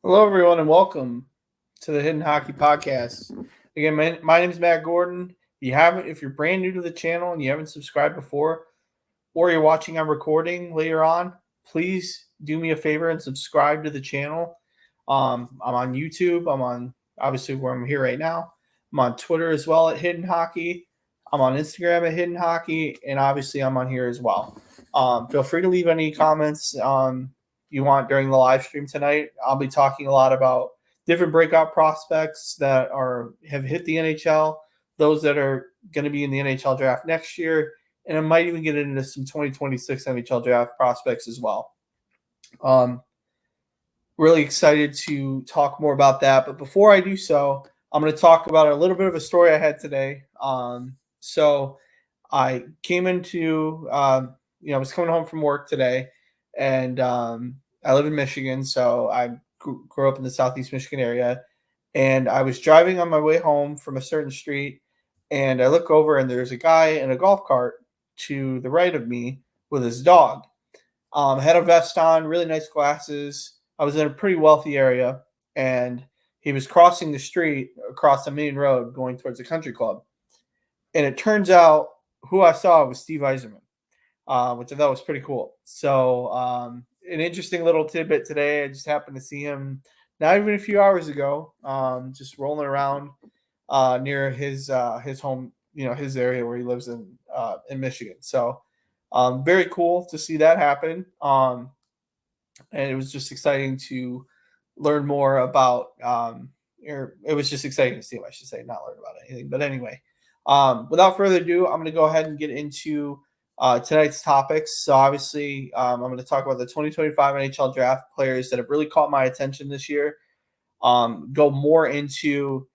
Hello, everyone, and welcome to the Hidden Hockey Podcast. Again, my name is Matt Gordon. If you're brand new to the channel and you haven't subscribed before, or you're watching on recording later on, please do me a favor and subscribe to the channel. I'm on YouTube. I'm on, obviously, where I'm here right now. I'm on Twitter as well at Hidden Hockey. I'm on Instagram at Hidden Hockey, and obviously I'm on here as well. Feel free to leave any comments you want during the live stream tonight. I'll be talking a lot about different breakout prospects that have hit the NHL, those that are going to be in the NHL draft next year, and I might even get into some 2026 NHL draft prospects as well. Really excited to talk more about that. But before I do so, I'm going to talk about a little bit of a story I had today. So I came into, I was coming home from work today, and I live in Michigan, so I grew up in the Southeast Michigan area. And I was driving on my way home from a certain street, and I look over, and there's a guy in a golf cart to the right of me with his dog. Had a vest on, really nice glasses. I was in a pretty wealthy area, and he was crossing the street across the main road going towards the country club. And it turns out who I saw was Steve Yzerman, which I thought was pretty cool. So an interesting little tidbit today. I just happened to see him not even a few hours ago, just rolling around near his home, his area where he lives in Michigan. So very cool to see that happen. And it was just exciting to learn more about, it was just exciting to see him, I should say, not learn about anything. But anyway, without further ado, I'm going to go ahead and get into tonight's topics. So obviously, I'm going to talk about the 2025 NHL draft players that have really caught my attention this year. Go more into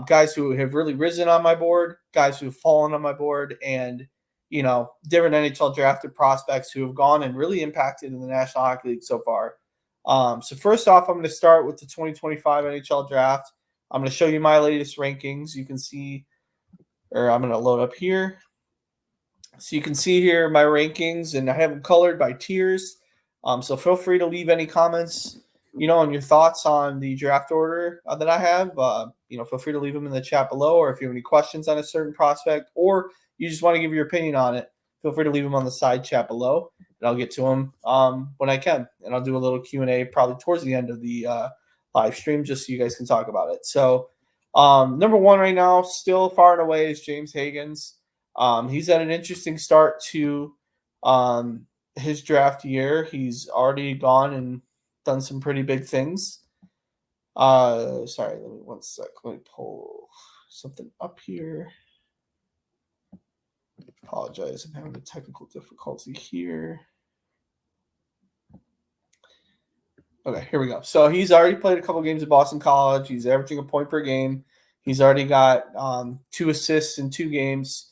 guys who have really risen on my board, guys who have fallen on my board, and different NHL drafted prospects who have gone and really impacted in the National Hockey League so far. So first off, I'm going to start with the 2025 NHL draft. I'm going to show you my latest rankings. You can see, or I'm going to load up here. So you can see here my rankings, and I have them colored by tiers. So feel free to leave any comments, on your thoughts on the draft order that I have. Feel free to leave them in the chat below, or if you have any questions on a certain prospect, or you just want to give your opinion on it, feel free to leave them on the side chat below, and I'll get to them when I can. And I'll do a little Q&A probably towards the end of the live stream, just so you guys can talk about it. So number one right now, still far and away, is James Higgins. He's had an interesting start to his draft year. He's already gone and done some pretty big things. Sorry, let me one sec. Let me pull something up here. Apologize, I'm having a technical difficulty here. Okay, here we go. So he's already played a couple games at Boston College. He's averaging a point per game. He's already got 2 assists in 2 games.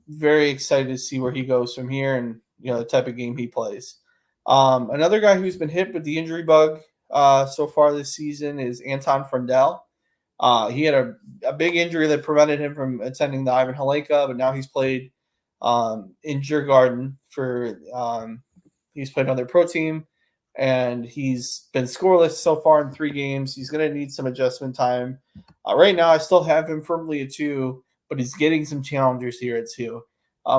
Very excited to see where he goes from here and the type of game he plays. Another guy who's been hit with the injury bug so far this season is Anton Frundell. He had a big injury that prevented him from attending the Ivan Halenka, but now he's played in Djurgården for he's played on their pro team, and he's been scoreless so far in 3 games. He's going to need some adjustment time. Right now, I still have him firmly at 2, but he's getting some challengers here at 2.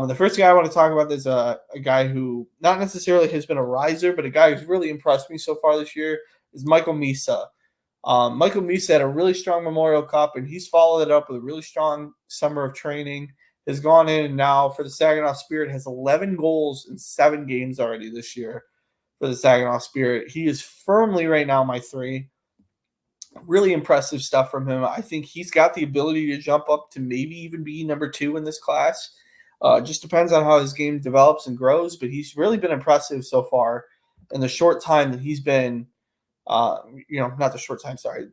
The first guy I want to talk about is a guy who not necessarily has been a riser, but a guy who's really impressed me so far this year is Michael Misa. Michael Misa had a really strong Memorial Cup, and he's followed it up with a really strong summer of training. Has gone in and now for the Saginaw Spirit has 11 goals in 7 games already this year for the Saginaw Spirit. He is firmly right now my 3. Really impressive stuff from him. I think he's got the ability to jump up to maybe even be number 2 in this class. Just depends on how his game develops and grows, but he's really been impressive so far in the short time that he's been, not the short time, sorry.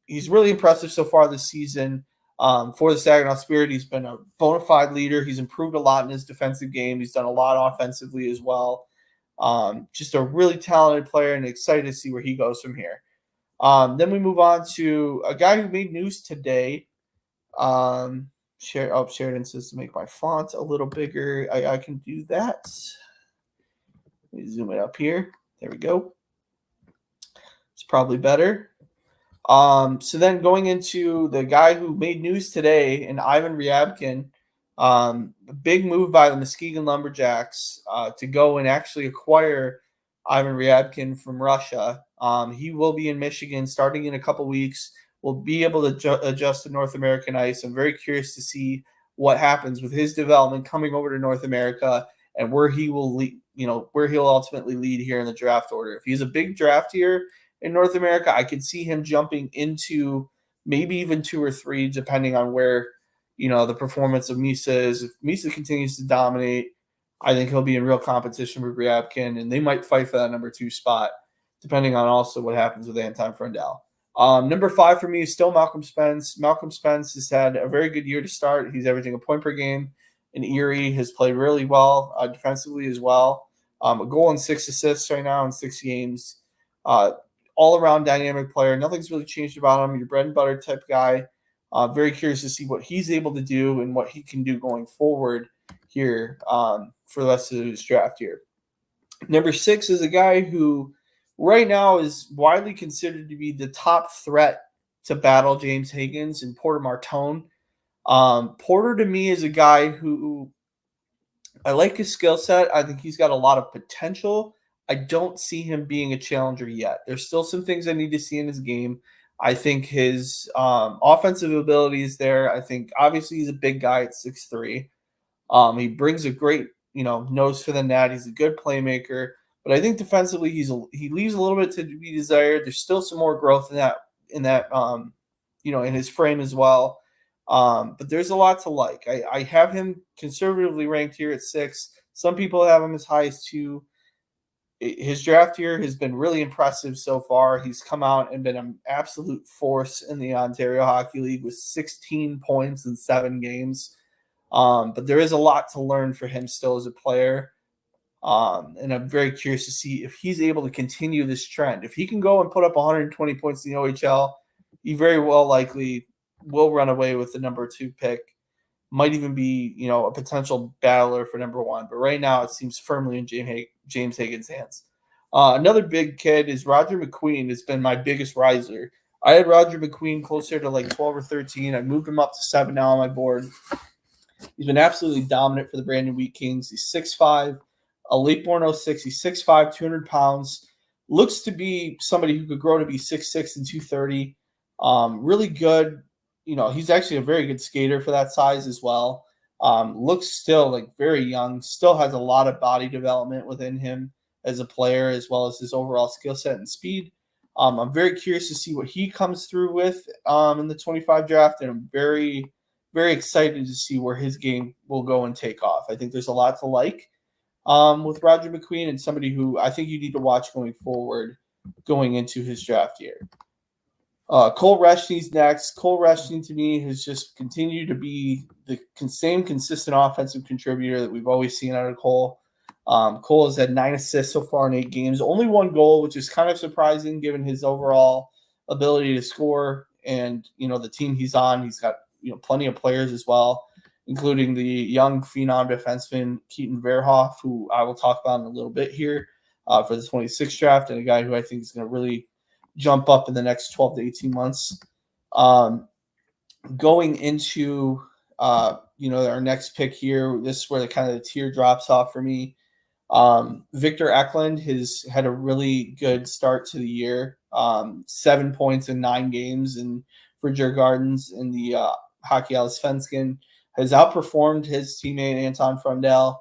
He's really impressive so far this season for the Saginaw Spirit. He's been a bona fide leader. He's improved a lot in his defensive game. He's done a lot offensively as well. Just a really talented player, and excited to see where he goes from here. Then we move on to a guy who made news today. Sheridan says to make my font a little bigger. I can do that. Let me zoom it up here. There we go. It's probably better. So then going into the guy who made news today, and Ivan Ryabkin, a big move by the Muskegon Lumberjacks to go and actually acquire Ivan Ryabkin from Russia. He will be in Michigan starting in a couple weeks. Will be able to adjust to North American ice. I'm very curious to see what happens with his development coming over to North America and where he will lead, where he'll ultimately lead here in the draft order. If he's a big draft here in North America, I could see him jumping into maybe even 2 or 3, depending on where, the performance of Misa is. If Misa continues to dominate, I think he'll be in real competition with Ryabkin, and they might fight for that number 2 spot, depending on also what happens with Anton Frendel. Number 5 for me is still Malcolm Spence. Malcolm Spence has had a very good year to start. He's averaging a point per game. And Erie has played really well defensively as well. A goal and 6 assists right now in 6 games. All-around dynamic player. Nothing's really changed about him. Your bread and butter type guy. Very curious to see what he's able to do and what he can do going forward here for the rest of his draft year. Number 6 is a guy who right now is widely considered to be the top threat to battle James Higgins and Porter Martone. Porter to me is a guy who I like his skill set. I think he's got a lot of potential. I don't see him being a challenger yet. There's still some things I need to see in his game. I think his offensive ability is there. I think obviously he's a big guy at 6'3". He brings a great, nose for the net. He's a good playmaker. But I think defensively he leaves a little bit to be desired. There's still some more growth in that in his frame as well. But there's a lot to like. I have him conservatively ranked here at 6. Some people have him as high as 2. His draft year has been really impressive so far. He's come out and been an absolute force in the Ontario Hockey League with 16 points in 7 games. But there is a lot to learn for him still as a player. And I'm very curious to see if he's able to continue this trend. If he can go and put up 120 points in the OHL, he very well likely will run away with the number 2 pick. Might even be, a potential battler for number 1. But right now it seems firmly in James Higgins' hands. Another big kid is Roger McQueen. Has been my biggest riser. I had Roger McQueen closer to like 12 or 13. I moved him up to 7 now on my board. He's been absolutely dominant for the Brandon Wheat Kings. He's 6'5", a late-born 06. He's 6'5", 200 pounds. Looks to be somebody who could grow to be 6'6" and 230. Really good. He's actually a very good skater for that size as well. Looks still like very young. Still has a lot of body development within him as a player, as well as his overall skill set and speed. I'm very curious to see what he comes through with in the 25 draft, and I'm very, very excited to see where his game will go and take off. I think there's a lot to like with Roger McQueen, and somebody who I think you need to watch going forward going into his draft year. Cole Reshny's next. Cole Reshny to me has just continued to be the same consistent offensive contributor that we've always seen out of Cole. Cole has had 9 assists so far in 8 games, only 1 goal, which is kind of surprising given his overall ability to score and the team he's on. He's got plenty of players as well, including the young phenom defenseman Keaton Verhoff, who I will talk about in a little bit here for the 26th draft, and a guy who I think is going to really jump up in the next 12 to 18 months. Going into our next pick here, this is where the tier drops off for me. Victor Eklund has had a really good start to the year. 7 points in 9 games for Djurgårdens in the Hockey Allsvenskan. Has outperformed his teammate Anton Frendel.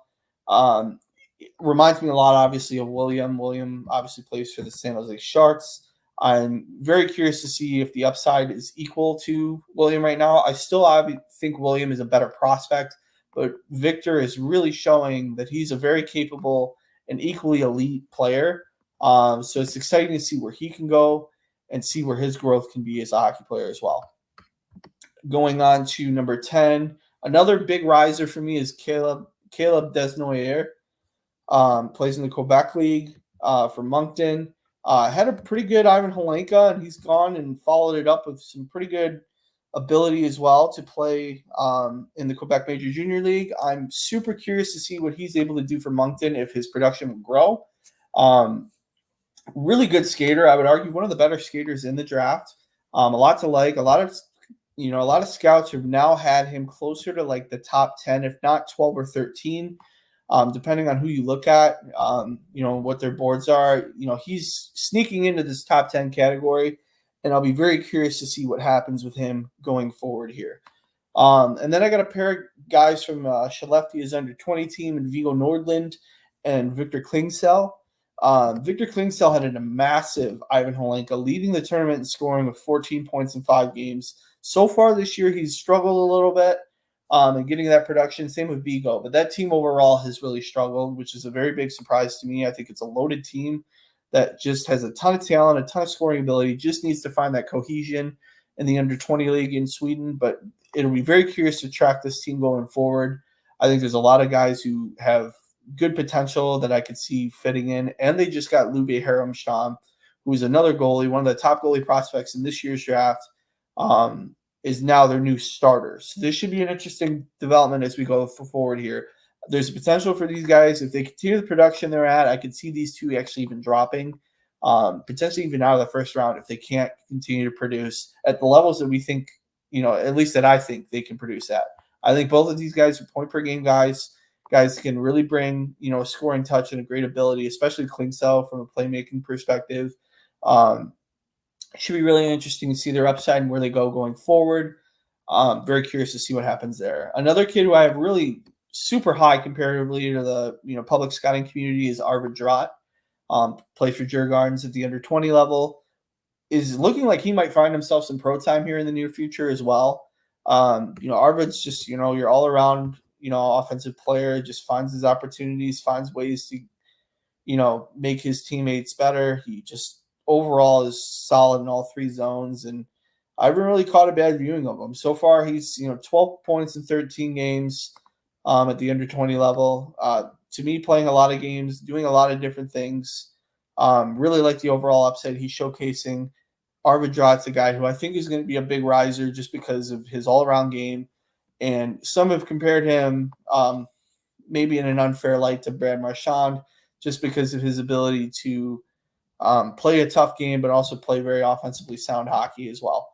Reminds me a lot, obviously, of William. William obviously plays for the San Jose Sharks. I'm very curious to see if the upside is equal to William right now. I still think William is a better prospect, but Victor is really showing that he's a very capable and equally elite player. So it's exciting to see where he can go and see where his growth can be as a hockey player as well. Going on to number 10, another big riser for me is Caleb Desnoyers. Plays in the Quebec League for Moncton. Had a pretty good Ivan Holenka, and he's gone and followed it up with some pretty good ability as well to play in the Quebec Major Junior League. I'm super curious to see what he's able to do for Moncton if his production will grow. Really good skater. I would argue one of the better skaters in the draft. A lot to like. A lot of scouts have now had him closer to like the top 10, if not 12 or 13, depending on who you look at. What their boards are. He's sneaking into this top 10 category, and I'll be very curious to see what happens with him going forward here. And then I got a pair of guys from Skellefteå's under-20 team in Vigo Nordland and Victor Klingsell. Victor Klingsell had a massive Ivan Holenka, leading the tournament in scoring with 14 points in 5 games. So far this year, he's struggled a little bit in getting that production. Same with Vigo, but that team overall has really struggled, which is a very big surprise to me. I think it's a loaded team that just has a ton of talent, a ton of scoring ability, just needs to find that cohesion in the under-20 league in Sweden. But it'll be very curious to track this team going forward. I think there's a lot of guys who have good potential that I could see fitting in. And they just got Luve Heromstam, who is another goalie, one of the top goalie prospects in this year's draft, is now their new starter. So this should be an interesting development as we go forward here. There's potential for these guys. If they continue the production they're at, I could see these two actually even dropping, potentially even out of the first round if they can't continue to produce at the levels that we think, at least that I think they can produce at. I think both of these guys are point per game guys. Guys can really bring, a scoring touch and a great ability, especially Klingsell from a playmaking perspective. Should be really interesting to see their upside and where they go going forward. Very curious to see what happens there. Another kid who I have really super high comparatively to the public scouting community is Arvid Drott. Plays for Djurgårdens at the under-20 level. Is looking like he might find himself some pro time here in the near future as well. Arvid's just, your all-around, offensive player, just finds his opportunities, finds ways to, make his teammates better. He just overall is solid in all 3 zones, and I haven't really caught a bad viewing of him. So far, he's, 12 points in 13 games at the under-20 level. To me, playing a lot of games, doing a lot of different things. Really like the overall upside he's showcasing. Arvid Drott's a guy who I think is going to be a big riser just because of his all-around game. And some have compared him maybe in an unfair light to Brad Marchand just because of his ability to play a tough game but also play very offensively sound hockey as well.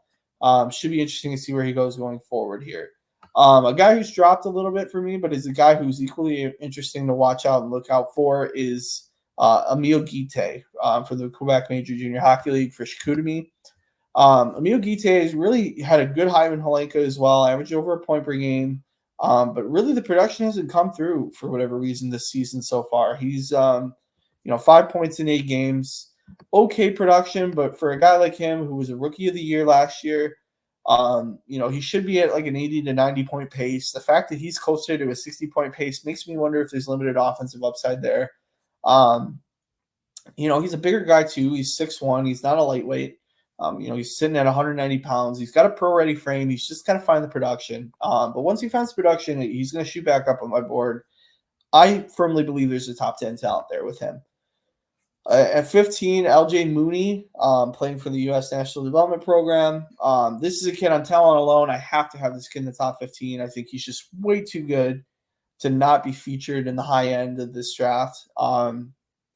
Should be interesting to see where he goes going forward here. A guy who's dropped a little bit for me but is a guy who's equally interesting to watch out and look out for is Emil Guite for the Quebec Major Junior Hockey League for Chicoutimi. Emil Guite has really had a good Ivan Holenka as well, averaged over a point per game. But really the production hasn't come through for whatever reason this season so far. He's, 5 points in 8 games. Okay production, but for a guy like him who was a rookie of the year last year, he should be at like an 80 to 90 point pace. The fact that he's closer to a 60 point pace makes me wonder if there's limited offensive upside there. He's a bigger guy too. He's 6'1". He's not a lightweight. He's sitting at 190 pounds. He's got a pro-ready frame. He's just got to find the production. But once he finds production, he's going to shoot back up on my board. I firmly believe there's a top 10 talent there with him. At 15, LJ Mooney, playing for the U.S. National Development Program. This is a kid on talent alone. I have to have this kid in the top 15. I think he's just way too good to not be featured in the high end of this draft.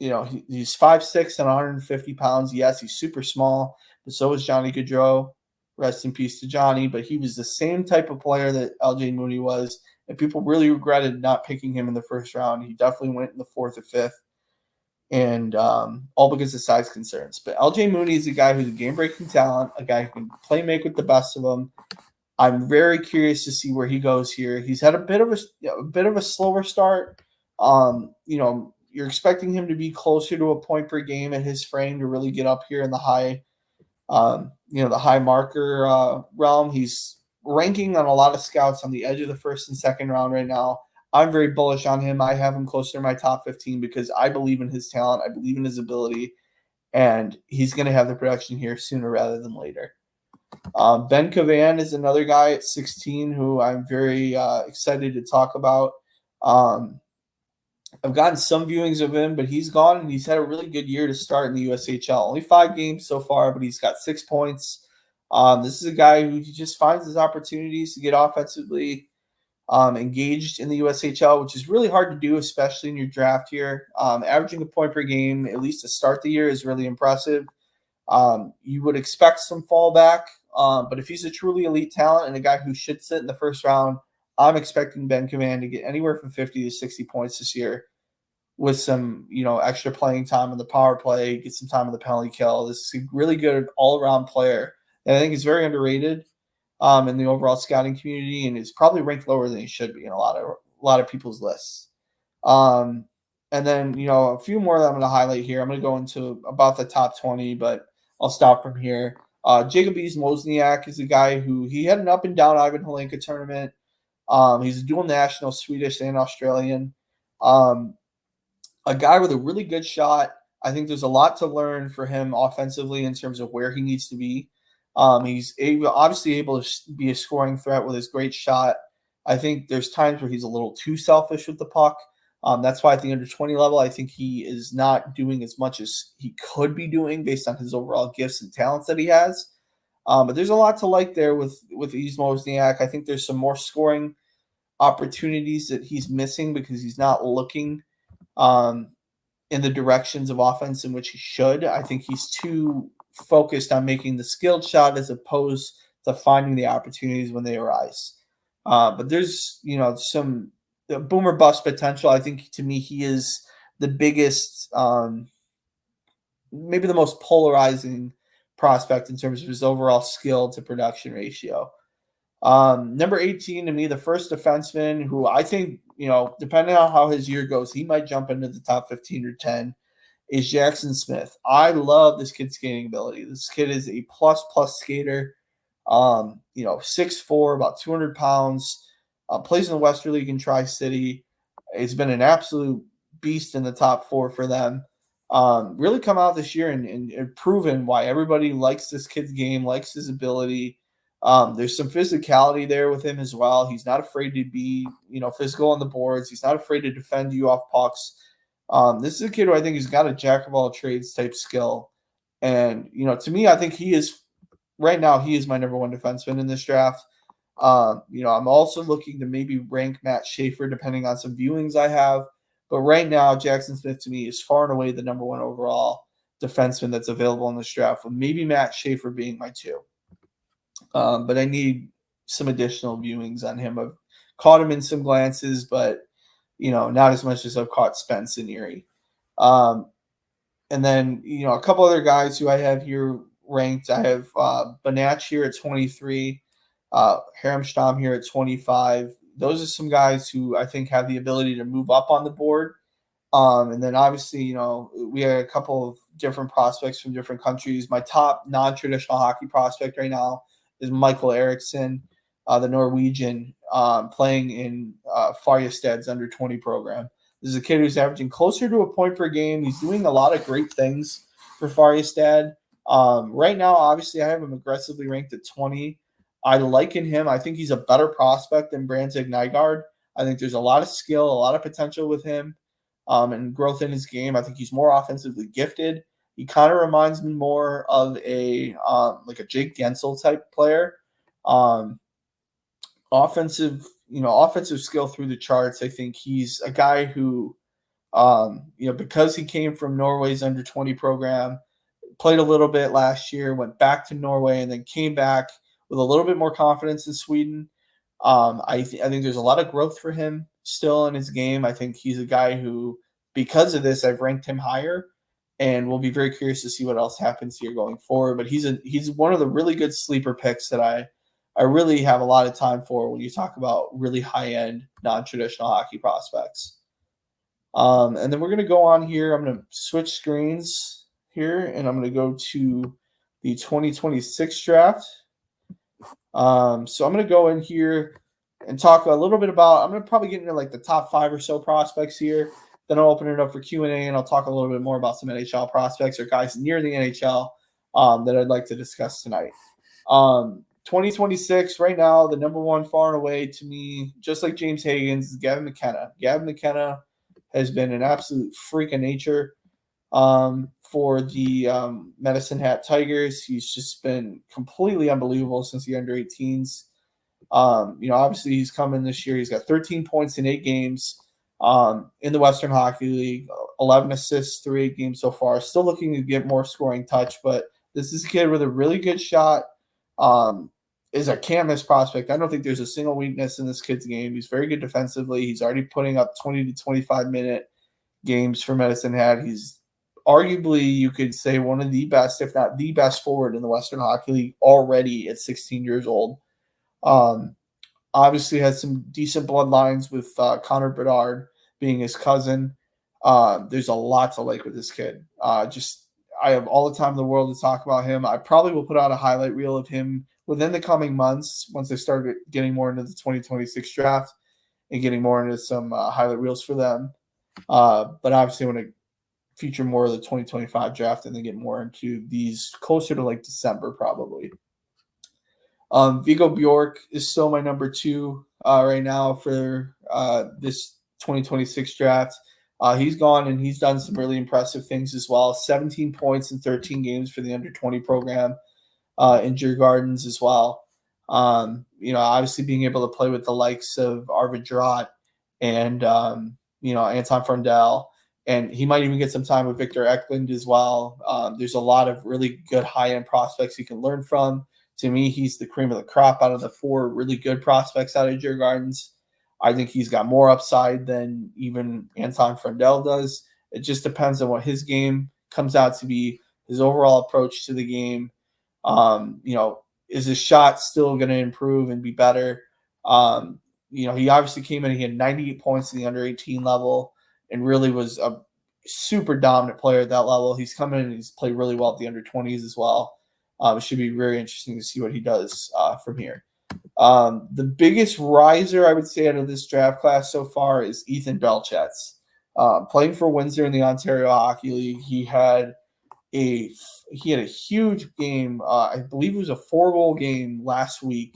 He's 5'6" and 150 pounds. Yes, he's super small, but so is Johnny Gaudreau. Rest in peace to Johnny. But he was the same type of player that LJ Mooney was, and people really regretted not picking him in the first round. He definitely went in the 4th or 5th. And all because of size concerns. But LJ Mooney is a guy who's a game-breaking talent, a guy who can play-make with the best of them. I'm very curious to see where he goes here. He's had a bit of a slower start. You're expecting him to be closer to a point per game at his frame to really get up here in the high, the high marker realm. He's ranking on a lot of scouts on the edge of the first and second round right now. I'm very bullish on him. I have him closer to my top 15 because I believe in his talent. I believe in his ability, and he's going to have the production here sooner rather than later. Ben Cavan is another guy at 16 who I'm very excited to talk about. I've gotten some viewings of him, but he's gone and he's had a really good year to start in the USHL. Only 5 games so far, but he's got 6 points. This is a guy who just finds his opportunities to get offensively engaged in the USHL, which is really hard to do, especially in your draft year. Averaging a point per game, at least to start the year, is really impressive. You would expect some fallback, but if he's a truly elite talent and a guy who should sit in the first round, I'm expecting Ben Command to get anywhere from 50 to 60 points this year with some, extra playing time on the power play, get some time on the penalty kill. This is a really good all-around player. And I think he's very underrated in the overall scouting community, and is probably ranked lower than he should be in a lot of people's lists. And then, a few more that I'm going to highlight here. I'm going to go into about the top 20, but I'll stop from here. Jacob Wozniak is a guy who he had an up and down Ivan Holinka tournament. He's a dual national, Swedish and Australian. A guy with a really good shot. I think there's a lot to learn for him offensively in terms of where he needs to be. He's obviously able to be a scoring threat with his great shot. I think there's times where he's a little too selfish with the puck. That's why at the under 20 level, I think he is not doing as much as he could be doing based on his overall gifts and talents that he has. But there's a lot to like there with Wozniak. I think there's some more scoring opportunities that he's missing because he's not looking in the directions of offense in which he should. I think he's too focused on making the skilled shot as opposed to finding the opportunities when they arise. But there's, some boomer bust potential. I think to me, he is the biggest, maybe the most polarizing prospect in terms of his overall skill to production ratio. Number 18 to me, the first defenseman who I think, depending on how his year goes, he might jump into the top 15 or 10 is Jackson Smith. I love this kid's skating ability. This kid is a plus skater. 6'4", about 200 pounds, plays in the Western League in Tri-City. He's been an absolute beast in the top four for them. Really come out this year and proven why everybody likes this kid's game, likes his ability. There's some physicality there with him as well. He's not afraid to be, physical on the boards. He's not afraid to defend you off pucks. This is a kid who I think has got a jack of all trades type skill. And, to me, I think he is right now my number one defenseman in this draft. I'm also looking to maybe rank Matt Schaefer depending on some viewings I have. But right now, Jackson Smith to me is far and away the number one overall defenseman that's available in this draft, with maybe Matt Schaefer being my two. But I need some additional viewings on him. I've caught him in some glances, but, not as much as I've caught Spence and Erie. And then, a couple other guys who I have here ranked. I have Banach here at 23, Haremstam here at 25. Those are some guys who I think have the ability to move up on the board. And then obviously, we had a couple of different prospects from different countries. My top non-traditional hockey prospect right now is Michael Eriksson, the Norwegian, playing in Färjestad's under 20 program. This is a kid who's averaging closer to a point per game. He's doing a lot of great things for Färjestad. Right now, obviously, I have him aggressively ranked at 20. I liken him. I think he's a better prospect than Brandon Nygaard. I think there's a lot of skill, a lot of potential with him, and growth in his game. I think he's more offensively gifted. He kind of reminds me more of a Jake Gensel type player. Offensive skill through the charts. I think he's a guy who, because he came from Norway's under 20 program, played a little bit last year, went back to Norway, and then came back with a little bit more confidence in Sweden. I think there's a lot of growth for him still in his game. I think he's a guy who, because of this, I've ranked him higher, and we'll be very curious to see what else happens here going forward. But he's one of the really good sleeper picks that I really have a lot of time for when you talk about really high-end, non-traditional hockey prospects. And then we're going to go on here. I'm going to switch screens here, and I'm going to go to the 2026 draft. So I'm going to go in here and talk a little bit about, I'm going to probably get into like the top 5 or so prospects here. Then I'll open it up for Q&A, and I'll talk a little bit more about some NHL prospects or guys near the NHL that I'd like to discuss tonight. 2026, right now, the number one far and away to me, just like James Higgins, is Gavin McKenna. Gavin McKenna has been an absolute freak of nature for the Medicine Hat Tigers. He's just been completely unbelievable since the under-18s. Obviously he's coming this year. He's got 13 points in 8 games in the Western Hockey League, 11 assists through 8 games so far. Still looking to get more scoring touch, but this is a kid with a really good shot. Is a can't miss prospect. I don't think there's a single weakness in this kid's game. He's very good defensively. He's already putting up 20 to 25 minute games for Medicine Hat. He's arguably, you could say, one of the best, if not the best forward in the Western Hockey League already at 16 years old. Obviously has some decent bloodlines with Connor Bedard being his cousin. There's a lot to like with this kid. I have all the time in the world to talk about him. I probably will put out a highlight reel of him within the coming months once I start getting more into the 2026 draft and getting more into some highlight reels for them. But obviously I want to feature more of the 2025 draft and then get more into these closer to like December probably. Vigo Bjork is still my number 2 right now for this 2026 draft. He's gone and he's done some really impressive things as well. 17 points in 13 games for the under 20 program in Djurgårdens as well. Obviously being able to play with the likes of Arvid Drott and Anton Frundell, and he might even get some time with Victor Eklund as well. There's a lot of really good high-end prospects you can learn from. To me, he's the cream of the crop out of the 4 really good prospects out of Djurgårdens. I think he's got more upside than even Anton Frundell does. It just depends on what his game comes out to be, his overall approach to the game. Is his shot still going to improve and be better? He obviously came in, he had 98 points in the under 18 level and really was a super dominant player at that level. He's come in and he's played really well at the under 20s as well. It should be very interesting to see what he does from here. The biggest riser, I would say, out of this draft class so far is Ethan Belchetz. Playing for Windsor in the Ontario Hockey League, he had a huge game. I believe it was a 4-goal game last week,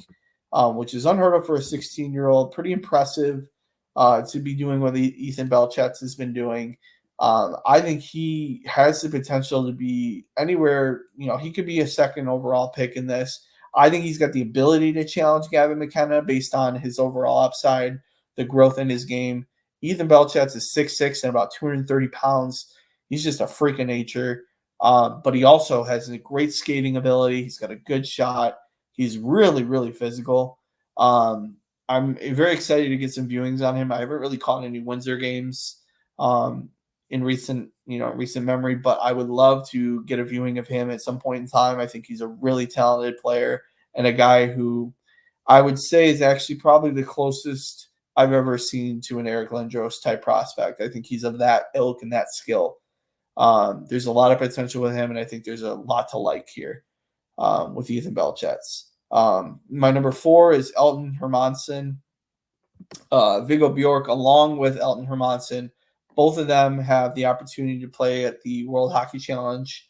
which is unheard of for a 16-year-old. Pretty impressive to be doing what Ethan Belchetz has been doing. I think he has the potential to be anywhere. He could be a second overall pick in this. I think he's got the ability to challenge Gavin McKenna based on his overall upside, the growth in his game. Ethan Belchetz is 6'6" and about 230 pounds. He's just a freak of nature. But he also has a great skating ability. He's got a good shot. He's really, really physical. I'm very excited to get some viewings on him. I haven't really caught any Windsor games in recent memory, but I would love to get a viewing of him at some point in time. I think he's a really talented player and a guy who I would say is actually probably the closest I've ever seen to an Eric Lindros type prospect. I think he's of that ilk and that skill. There's a lot of potential with him, and I think there's a lot to like here with Ethan Belchetz. My number 4 is Elton Hermansson. Vigo Bjork, along with Elton Hermansson, both of them have the opportunity to play at the World Hockey Challenge,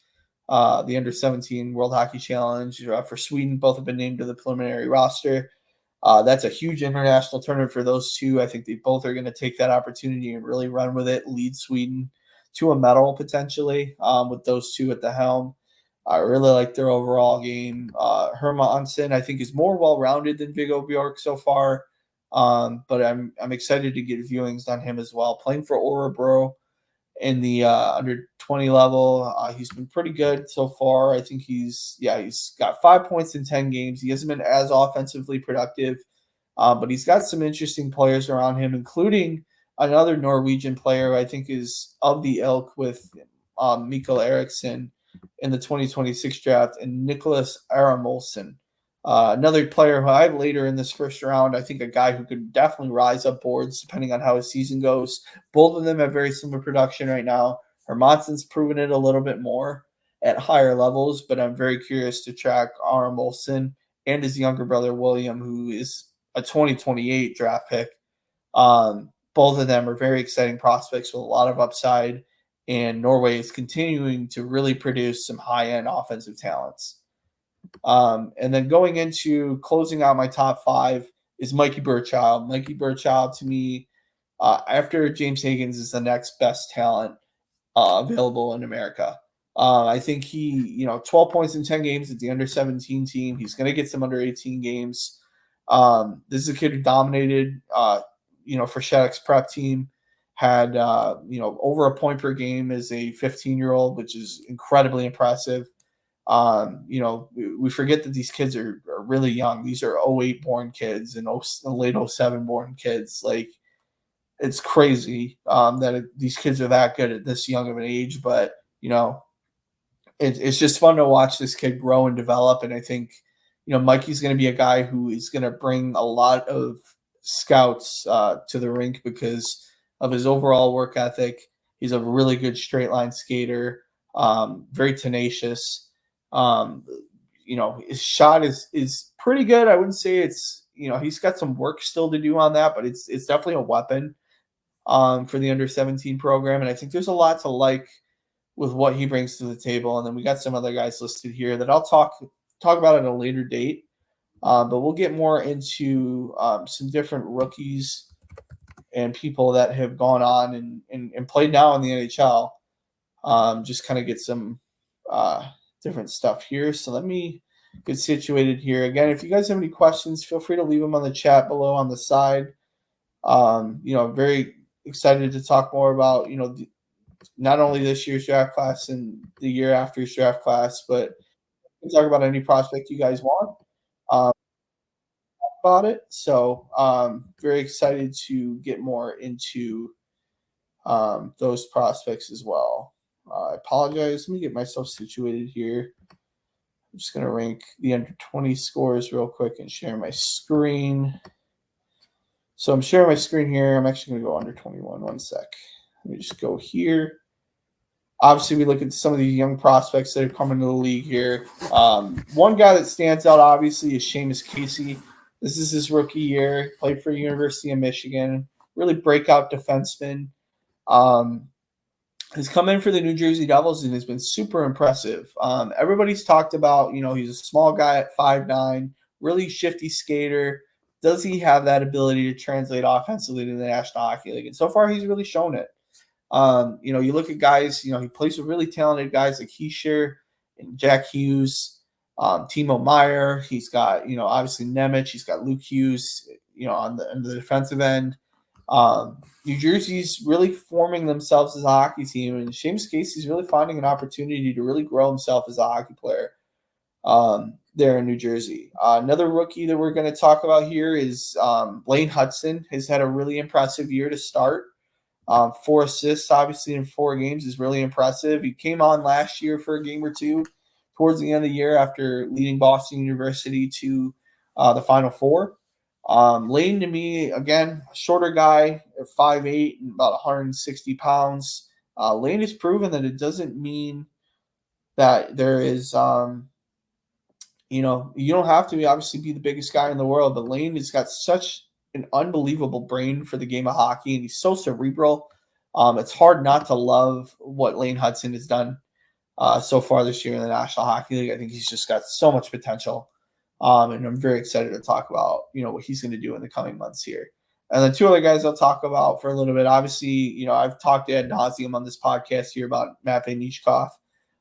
the Under-17 World Hockey Challenge for Sweden. Both have been named to the preliminary roster. That's a huge international tournament for those two. I think they both are going to take that opportunity and really run with it, lead Sweden to a medal potentially with those two at the helm. I really like their overall game. Hermansson, I think, is more well-rounded than Vigo Bjork so far. But I'm excited to get viewings on him as well. Playing for Örebro in the under 20 level, he's been pretty good so far. I think he's got 5 points in 10 games. He hasn't been as offensively productive, but he's got some interesting players around him, including another Norwegian player I think is of the ilk with Mikael Eriksson in the 2026 draft, and Nicholas Aramolson. Another player who I have later in this first round, I think a guy who could definitely rise up boards depending on how his season goes. Both of them have very similar production right now. Hermansson's proven it a little bit more at higher levels, but I'm very curious to track Aram Olsen and his younger brother, William, who is a 2028 draft pick. Both of them are very exciting prospects with a lot of upside, and Norway is continuing to really produce some high-end offensive talents. And then going into closing out my top 5 is Mikey Burchild. Mikey Burchild, to me, after James Higgins, is the next best talent available in America. I think he, 12 points in 10 games at the under-17 team. He's going to get some under-18 games. This is a kid who dominated, for Shattuck's prep team, had, over a point per game as a 15-year-old, which is incredibly impressive. We forget that these kids are really young. These are '08 born kids and late '07 born kids. Like, it's crazy these kids are that good at this young of an age. But, it's just fun to watch this kid grow and develop. And I think, Mikey's going to be a guy who is going to bring a lot of scouts to the rink because of his overall work ethic. He's a really good straight line skater, very tenacious. His shot is pretty good. I wouldn't say it's, he's got some work still to do on that, but it's definitely a weapon for the under 17 program. And I think there's a lot to like with what he brings to the table. And then we got some other guys listed here that I'll talk about at a later date. But we'll get more into some different rookies and people that have gone on and played now in the NHL. Just kind of get some different stuff here. So let me get situated here. Again, if you guys have any questions, feel free to leave them on the chat below on the side. Very excited to talk more about, not only this year's draft class and the year after's draft class, but we can talk about any prospect you guys want about it. So very excited to get more into those prospects as well. I apologize. Let me get myself situated here. I'm just going to rank the under 20 scores real quick and share my screen. So I'm sharing my screen here. I'm actually going to go under 21. One sec. Let me just go here. Obviously, we look at some of these young prospects that have come into the league here. One guy that stands out, obviously, is Seamus Casey. This is his rookie year. Played for University of Michigan. Really breakout defenseman. Has come in for the New Jersey Devils and has been super impressive. Everybody's talked about, he's a small guy at 5'9", really shifty skater. Does he have that ability to translate offensively to the National Hockey League? And so far, he's really shown it. You look at guys, he plays with really talented guys like Heischer and Jack Hughes, Timo Meyer. He's got, obviously Nemec. He's got Luke Hughes, on the defensive end. New Jersey's really forming themselves as a hockey team, and Seamus Casey's really finding an opportunity to really grow himself as a hockey player there in New Jersey. Another rookie that we're going to talk about here is Blaine Hudson. Has had a really impressive year to start. 4 assists, obviously, in 4 games is really impressive. He came on last year for a game or two towards the end of the year after leading Boston University to the Final Four. Lane, to me, again, a shorter guy at 5'8" and about 160 pounds. Lane has proven that it doesn't mean that there is, you don't have to obviously be the biggest guy in the world, but Lane has got such an unbelievable brain for the game of hockey, and he's so cerebral. It's hard not to love what Lane Hudson has done so far this year in the National Hockey League. I think he's just got so much potential. And I'm very excited to talk about, what he's going to do in the coming months here. And then 2 other guys I'll talk about for a little bit. Obviously, I've talked ad nauseum on this podcast here about Matvei Michkov.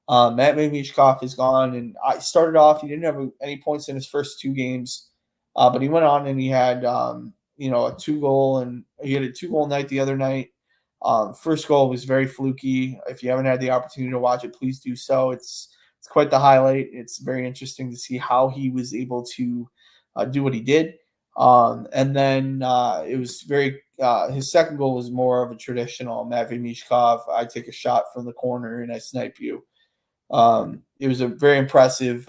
Matvei Michkov is gone, and I started off, he didn't have any points in his first 2 games, but he went on and he had, a 2-goal, and he had a 2-goal night the other night. First goal was very fluky. If you haven't had the opportunity to watch it, please do so. It's quite the highlight. It's very interesting to see how he was able to do what he did. And then it was very his second goal was more of a traditional Matvei Michkov. I take a shot from the corner and I snipe you. It was a very impressive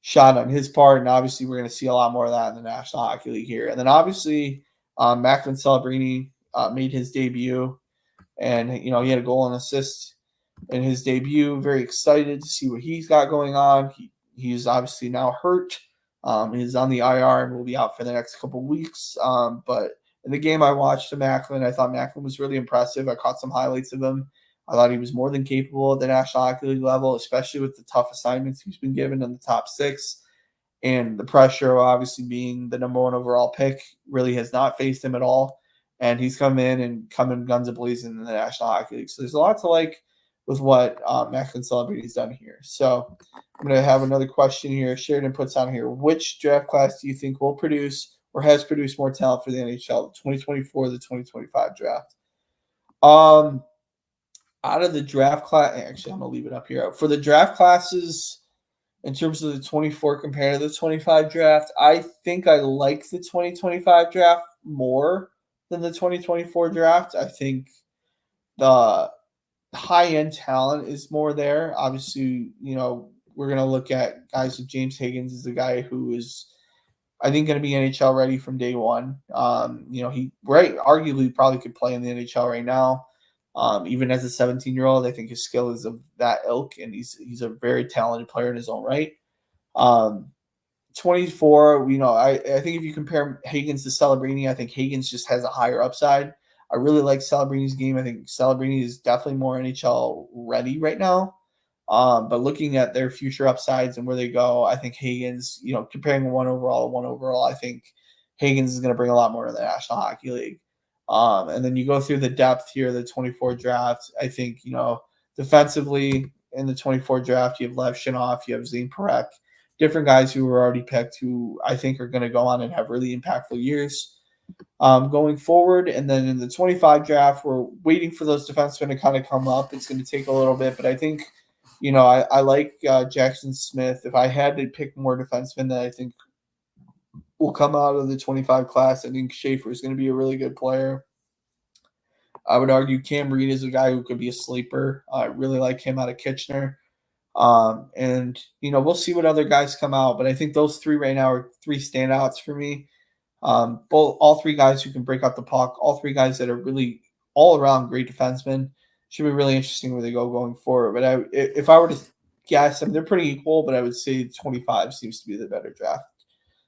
shot on his part, and obviously we're going to see a lot more of that in the National Hockey League here. And then obviously Macklin Celebrini made his debut, and he had a goal and assist in his debut. Very excited to see what he's got going on. He's obviously now hurt. He's on the IR and will be out for the next couple weeks. But in the game I watched to Macklin, I thought Macklin was really impressive. I caught some highlights of him. I thought he was more than capable at the National Hockey League level, especially with the tough assignments he's been given in the top 6. And the pressure of obviously being the number 1 overall pick really has not faced him at all. And he's come in guns a-blazing in the National Hockey League. So there's a lot to like with what Macklin Celebrity's done here. So I'm going to have another question here. Sheridan puts on here, which draft class do you think will produce or has produced more talent for the NHL, the 2024 or the 2025 draft? Out of the draft class, actually, I'm going to leave it up here. For the draft classes, in terms of the 24 compared to the 25 draft, I think I like the 2025 draft more than the 2024 draft. I think the high-end talent is more there. Obviously, we're going to look at guys like James Higgins is a guy who is, I think, going to be NHL ready from day one. He arguably probably could play in the NHL right now. Even as a 17-year-old, I think his skill is of that ilk, and he's a very talented player in his own right. 24, I think if you compare Higgins to Celebrini, I think Higgins just has a higher upside. I really like Celebrini's game. I think Celebrini is definitely more NHL ready right now. But looking at their future upsides and where they go, I think Higgins, comparing one overall, I think Higgins is going to bring a lot more to the National Hockey League. And then you go through the depth here, the 24 draft. I think, defensively in the 24 draft, you have Lev Shinoff, you have Zane Parekh, different guys who were already picked who I think are going to go on and have really impactful years going forward. And then in the 25 draft, we're waiting for those defensemen to kind of come up. It's going to take a little bit, but I think, I like Jackson Smith. If I had to pick more defensemen that I think will come out of the 25 class, I think Schaefer is going to be a really good player. I would argue Cam Reed is a guy who could be a sleeper. I really like him out of Kitchener. And we'll see what other guys come out, but I think those three right now are three standouts for me. All three guys who can break out the puck, all three guys that are really all around great defensemen. Should be really interesting where they go going forward. But if I were to guess, they're pretty equal, but I would say 25 seems to be the better draft.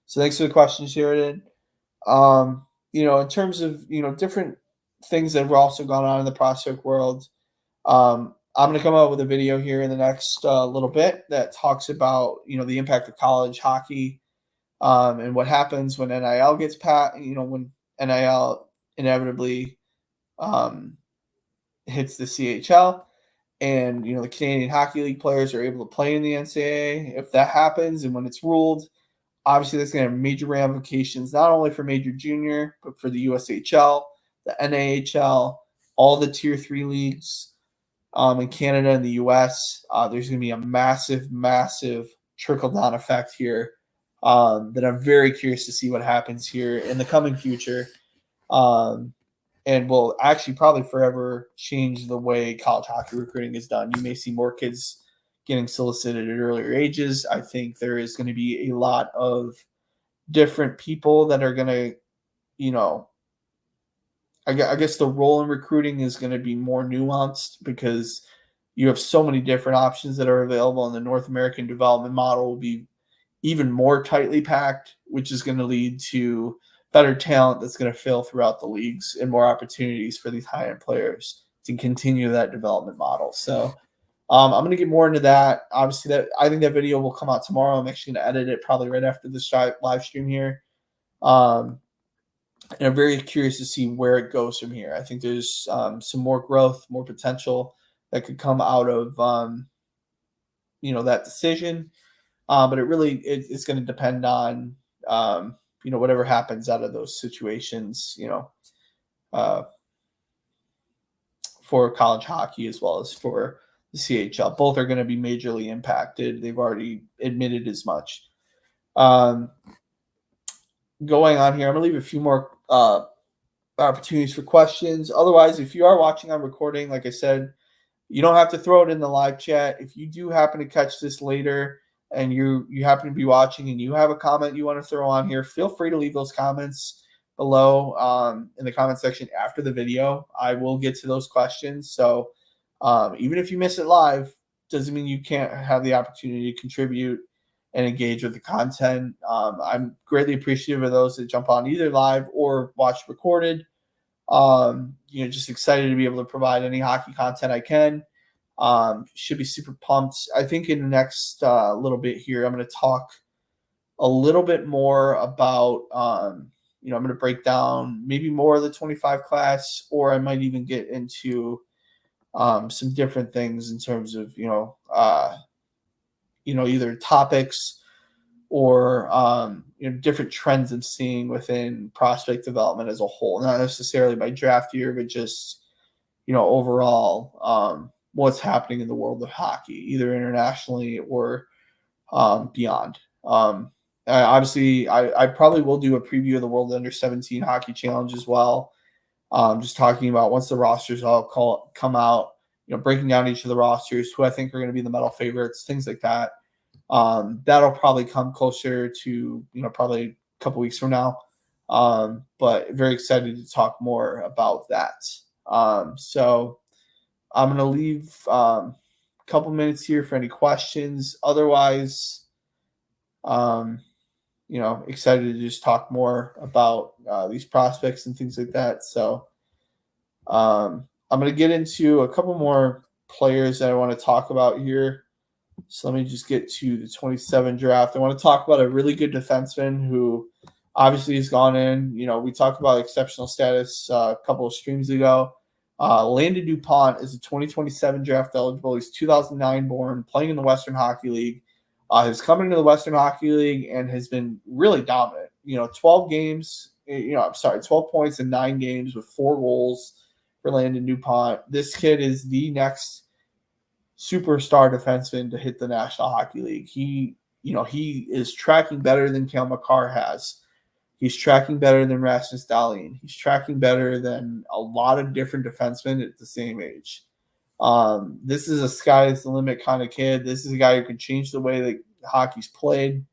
So thanks for the question, Sheridan. In terms of different things that have also gone on in the prospect world, I'm going to come out with a video here in the next little bit that talks about the impact of college hockey and what happens when NIL gets passed. When NIL inevitably hits the CHL, and the Canadian Hockey League players are able to play in the NCAA. If that happens, and when it's ruled, obviously that's going to have major ramifications not only for Major Junior, but for the USHL, the NAHL, all the Tier 3 leagues in Canada and the US. There's going to be a massive, massive trickle-down effect here that I'm very curious to see what happens here in the coming future. And will actually probably forever change the way college hockey recruiting is done. You may see more kids getting solicited at earlier ages. I think there is going to be a lot of different people that are going to, I guess the role in recruiting is going to be more nuanced because you have so many different options that are available, and the North American development model will be even more tightly packed, which is going to lead to better talent that's going to fill throughout the leagues and more opportunities for these high-end players to continue that development model. So I'm going to get more into that. Obviously, I think that video will come out tomorrow. I'm actually going to edit it probably right after this live stream here. And I'm very curious to see where it goes from here. I think there's some more growth, more potential that could come out of that decision. But it's going to depend on whatever happens out of those situations, for college hockey as well as for the CHL. Both are going to be majorly impacted. They've already admitted as much. Going on here, I'm going to leave a few more opportunities for questions. Otherwise, if you are watching on recording, like I said, you don't have to throw it in the live chat. If you do happen to catch this later and you happen to be watching and you have a comment you want to throw on here, feel free to leave those comments below in the comment section after the video. I will get to those questions. So even if you miss it live, doesn't mean you can't have the opportunity to contribute and engage with the content. I'm greatly appreciative of those that jump on either live or watch recorded. Just excited to be able to provide any hockey content I can. Should be super pumped. I think in the next little bit here, I'm going to talk a little bit more about, I'm going to break down maybe more of the 25 class, or I might even get into some different things in terms of, either topics or different trends I'm seeing within prospect development as a whole, not necessarily by draft year, but just overall what's happening in the world of hockey, either internationally or beyond. Obviously, I probably will do a preview of the World Under 17 Hockey Challenge as well. Just talking about once the rosters all come out, breaking down each of the rosters, who I think are going to be the medal favorites, things like that. That'll probably come closer to, probably a couple weeks from now. But very excited to talk more about that. So I'm going to leave a couple minutes here for any questions. Otherwise, excited to just talk more about these prospects and things like that. So I'm going to get into a couple more players that I want to talk about here. So let me just get to the 27 draft. I want to talk about a really good defenseman who obviously has gone in. We talked about exceptional status a couple of streams ago. Landon DuPont is a 2027 draft eligible. He's 2009 born, playing in the Western Hockey League. Has come into the Western Hockey League and has been really dominant. 12 games, 12 points in 9 games with 4 goals for Landon DuPont. This kid is the next superstar defenseman to hit the National Hockey League. He is tracking better than Cale Makar has. He's tracking better than Rasmus Dahlin. He's tracking better than a lot of different defensemen at the same age. This is a sky's the limit kind of kid. This is a guy who can change the way that hockey's played.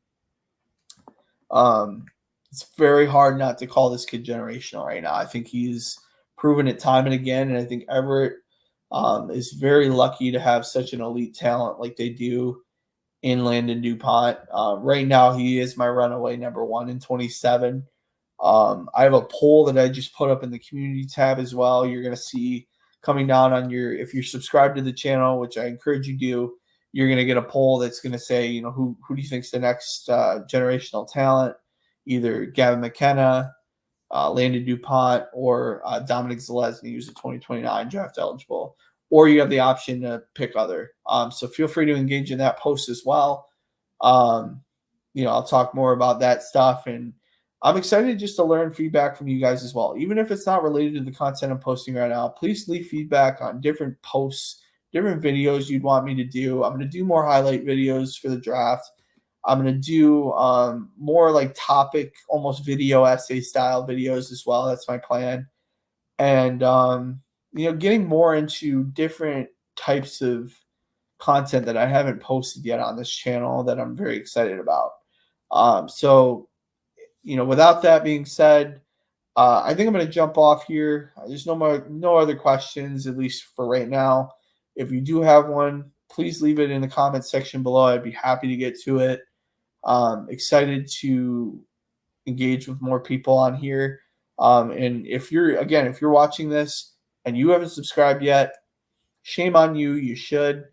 It's very hard not to call this kid generational right now. I think he's proven it time and again, and I think Everett is very lucky to have such an elite talent like they do in Landon DuPont. Right now, he is my runaway number 1 in 27. I have a poll that I just put up in the community tab as well. You're going to see coming down on if you're subscribed to the channel, which I encourage you do, you're going to get a poll that's going to say, who do you think's the next generational talent? Either Gavin McKenna, Landon DuPont, or Dominic Zalesny, who's a 2029 draft eligible. Or you have the option to pick other. So feel free to engage in that post as well. I'll talk more about that stuff. And I'm excited just to learn feedback from you guys as well. Even if it's not related to the content I'm posting right now, please leave feedback on different posts, different videos you'd want me to do. I'm going to do more highlight videos for the draft. I'm going to do more like topic, almost video essay style videos as well. That's my plan. And, getting more into different types of content that I haven't posted yet on this channel that I'm very excited about. Without that being said, I think I'm going to jump off here. There's no other questions, at least for right now. If you do have one, please leave it in the comment section below. I'd be happy to get to it. Excited to engage with more people on here. And if you're watching this and you haven't subscribed yet, shame on you. You should.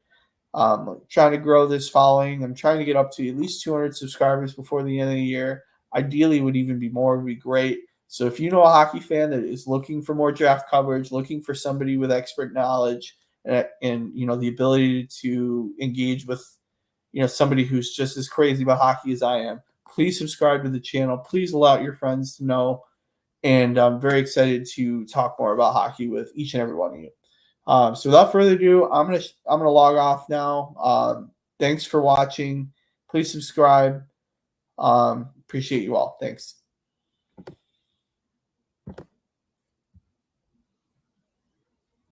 Trying to grow this following. I'm trying to get up to at least 200 subscribers before the end of the year. Ideally, would even be more, would be great. So if you know a hockey fan that is looking for more draft coverage, looking for somebody with expert knowledge and the ability to engage with, somebody who's just as crazy about hockey as I am, please subscribe to the channel. Please allow your friends to know. And I'm very excited to talk more about hockey with each and every one of you. So without further ado, I'm gonna log off now. Thanks for watching. Please subscribe. Appreciate you all. Thanks.